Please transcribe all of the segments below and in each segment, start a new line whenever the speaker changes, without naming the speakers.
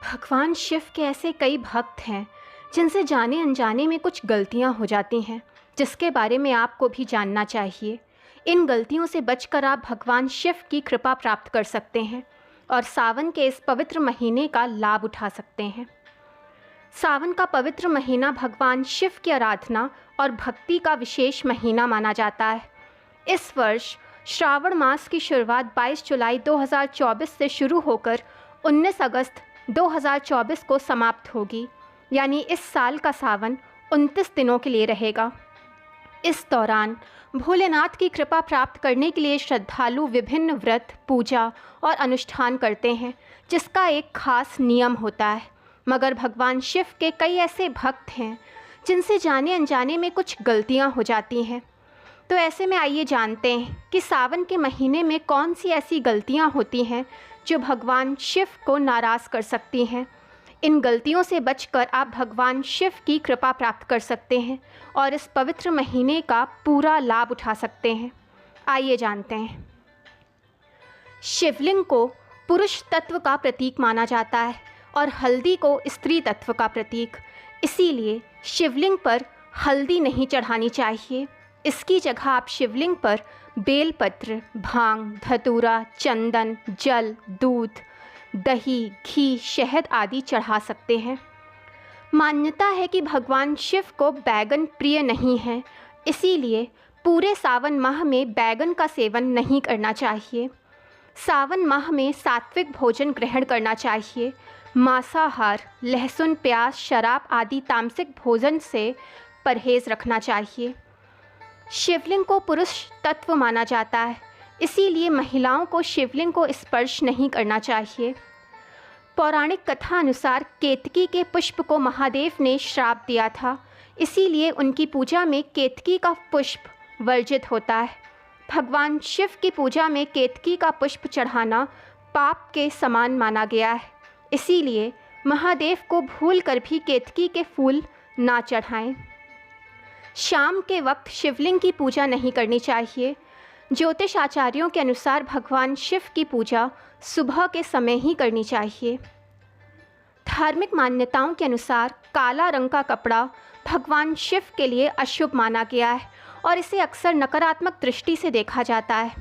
भगवान शिव के ऐसे कई भक्त हैं जिनसे जाने अनजाने में कुछ गलतियां हो जाती हैं, जिसके बारे में आपको भी जानना चाहिए। इन गलतियों से बचकर आप भगवान शिव की कृपा प्राप्त कर सकते हैं और सावन के इस पवित्र महीने का लाभ उठा सकते हैं। सावन का पवित्र महीना भगवान शिव की आराधना और भक्ति का विशेष महीना माना जाता है। इस वर्ष श्रावण मास की शुरुआत 22 जुलाई 2024 से शुरू होकर 19 अगस्त 2024 को समाप्त होगी, यानी इस साल का सावन 29 दिनों के लिए रहेगा। इस दौरान भोलेनाथ की कृपा प्राप्त करने के लिए श्रद्धालु विभिन्न व्रत, पूजा और अनुष्ठान करते हैं, जिसका एक खास नियम होता है। मगर भगवान शिव के कई ऐसे भक्त हैं जिनसे जाने अनजाने में कुछ गलतियां हो जाती हैं। तो ऐसे में आइए जानते हैं कि सावन के महीने में कौन सी ऐसी गलतियां होती हैं जो भगवान शिव को नाराज़ कर सकती हैं। इन गलतियों से बचकर आप भगवान शिव की कृपा प्राप्त कर सकते हैं और इस पवित्र महीने का पूरा लाभ उठा सकते हैं। आइए जानते हैं। शिवलिंग को पुरुष तत्व का प्रतीक माना जाता है और हल्दी को स्त्री तत्व का प्रतीक। इसीलिए शिवलिंग पर हल्दी नहीं चढ़ानी चाहिए। इसकी जगह आप शिवलिंग पर बेलपत्र, भांग, धतूरा, चंदन, जल, दूध, दही, घी, शहद आदि चढ़ा सकते हैं। मान्यता है कि भगवान शिव को बैगन प्रिय नहीं है, इसीलिए पूरे सावन माह में बैगन का सेवन नहीं करना चाहिए। सावन माह में सात्विक भोजन ग्रहण करना चाहिए। मांसाहार, लहसुन, प्याज, शराब आदि तामसिक भोजन से परहेज़ रखना चाहिए। शिवलिंग को पुरुष तत्व माना जाता है, इसीलिए महिलाओं को शिवलिंग को स्पर्श नहीं करना चाहिए। पौराणिक कथा अनुसार केतकी के पुष्प को महादेव ने श्राप दिया था, इसीलिए उनकी पूजा में केतकी का पुष्प वर्जित होता है। भगवान शिव की पूजा में केतकी का पुष्प चढ़ाना पाप के समान माना गया है, इसीलिए महादेव को भूल कर भी केतकी के फूल ना चढ़ाएं। शाम के वक्त शिवलिंग की पूजा नहीं करनी चाहिए। ज्योतिष आचार्यों के अनुसार भगवान शिव की पूजा सुबह के समय ही करनी चाहिए। धार्मिक मान्यताओं के अनुसार काला रंग का कपड़ा भगवान शिव के लिए अशुभ माना गया है और इसे अक्सर नकारात्मक दृष्टि से देखा जाता है।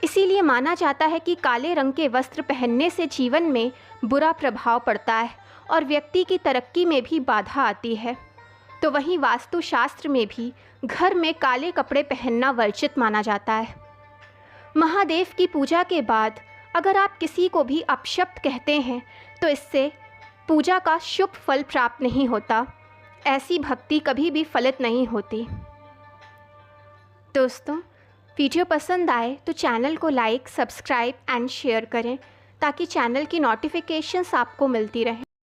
इसीलिए माना जाता है कि काले रंग के वस्त्र पहनने से जीवन में बुरा प्रभाव पड़ता है और व्यक्ति की तरक्की में भी बाधा आती है। तो वहीं वास्तुशास्त्र में भी घर में काले कपड़े पहनना वर्जित माना जाता है। महादेव की पूजा के बाद अगर आप किसी को भी अपशब्द कहते हैं तो इससे पूजा का शुभ फल प्राप्त नहीं होता। ऐसी भक्ति कभी भी फलित नहीं होती। दोस्तों, वीडियो पसंद आए तो चैनल को लाइक, सब्सक्राइब एंड शेयर करें ताकि चैनल की नोटिफिकेशंस आपको मिलती रहें।